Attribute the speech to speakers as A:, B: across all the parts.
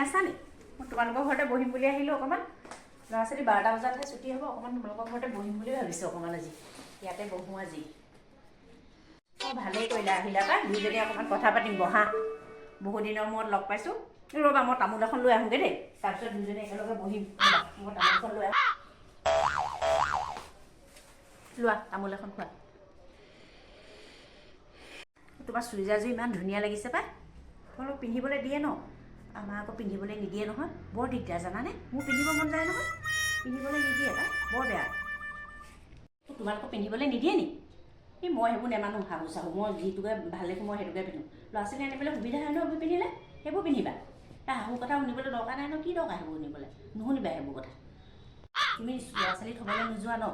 A: আছা নি? মই তোমালোকৰ ঘৰতে বহিম বুলি আহিলোঁ অকণমান। ল'ৰা ছোৱালী 12টা বজাতহে ছুটি হ'ব, অকণমান তোমালোকৰ ঘৰতে বহিম বুলি ভাবিছোঁ অকণমান আজি। ইয়াতে বহোঁ আজি। অঁ ভালেই কৰিলা আহিলা পাই, দুইজনী অকণমান কথা পাতিম বহা। বহুত দিনৰ মূৰত লগ পাইছোঁ। ৰ'বা মই তামোল এখন লৈ আহোঁগৈ দেই, তাৰপিছত দুইজনী একেলগে বহিম। মই তামোল এখন লৈ আহোঁ। লোৱা তামোল এখন খোৱা। তোমাৰ চুইজাৰযোৰ ইমান ধুনীয়া লাগিছে পাই, তোমালোক পিন্ধিবলৈ দিয়ে ন? আমাৰ আকৌ পিন্ধিবলৈ নিদিয়ে নহয়, বৰ দিগদাৰ জানানে? মোৰ পিন্ধিব মন যায় নহয়, পিন্ধিবলৈ নিদিয়ে পাই, বৰ বেয়া। তোমালোকক পিন্ধিবলৈ নিদিয়ে নি? এই মই সেইবোৰ নেমানো, শাহু চাহু মই যিটোকে ভাল দেখোঁ মই সেইটোকে পিন্ধোঁ। ল'ৰা ছোৱালী আনিবলৈ সুবিধা হয় ন সেইবোৰ পিন্ধিলে, সেইবোৰ পিন্ধিবা। তাৰ শাহু কথা শুনিবলৈ দৰকাৰ নাই ন, কি দৰকাৰ সেইবোৰ শুনিবলৈ, নুশুনিবা সেইবোৰ কথা। তুমি ল'ৰা ছোৱালী থ'বলৈ নোযোৱা ন?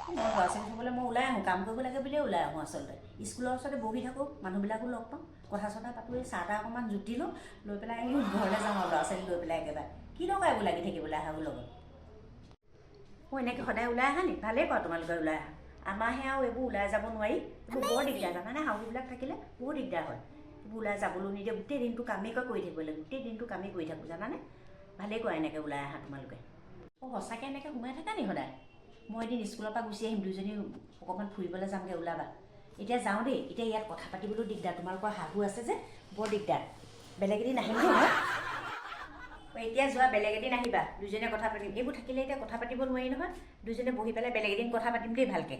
A: মই ল'ৰা ছোৱালী থ'বলৈ মই ওলাই আহোঁ, কাম কৰিব লাগে বুলিয়ে ওলাই আহোঁ আচলতে। স্কুলৰ ওচৰতে বহি থাকোঁ, মানুহবিলাকো লগ পাওঁ, কথা চথা পাতোঁ, চাহ তাহ অকণমান জুতি লওঁ, লৈ পেলাই ঘৰলৈ যাওঁ আৰু ল'ৰা ছোৱালী লৈ পেলাই একেবাৰে। কি দৰকাৰ এইবোৰ লাগি থাকিবলৈ শাহুৰ লগত? মই এনেকৈ সদায় ওলাই আহা নি? ভালেই কৰা তোমালোকে ওলাই আহা। আমাৰহে আৰু এইবোৰ ওলাই যাব নোৱাৰি, এইবোৰ বৰ দিগদাৰ জানানে? শাহুবিলাক থাকিলে বৰ দিগদাৰ হয়, এইবোৰ ওলাই যাবলৈ নিদিয়ে, গোটেই দিনটো কামেই কৰি থাকিব লাগে, গোটেই দিনটো কামেই কৰি থাকোঁ জানানে? ভালেই কৰা এনেকৈ ওলাই আহা তোমালোকে। অঁ সঁচাকৈ এনেকৈ সোমাই থাকা নি সদায়? মই এদিন স্কুলৰ পৰা গুচি আহিম, দুইজনী অকণমান ফুৰিবলৈ যামগৈ, ওলাবা। এতিয়া যাওঁ দেই, এতিয়া ইয়াত কথা পাতিবলৈও দিগদাৰ, তোমালোকৰ শাহু আছে যে বৰ দিগদাৰ। বেলেগ এদিন আহিম দেই মই। এতিয়া যোৱা, বেলেগ এদিন আহিবা, দুইজনীয়ে কথা পাতিম। এইবোৰ থাকিলে এতিয়া কথা পাতিব নোৱাৰি নহয়, দুইজনীয়ে বহি পেলাই বেলেগ এদিন কথা পাতিম দেই ভালকৈ।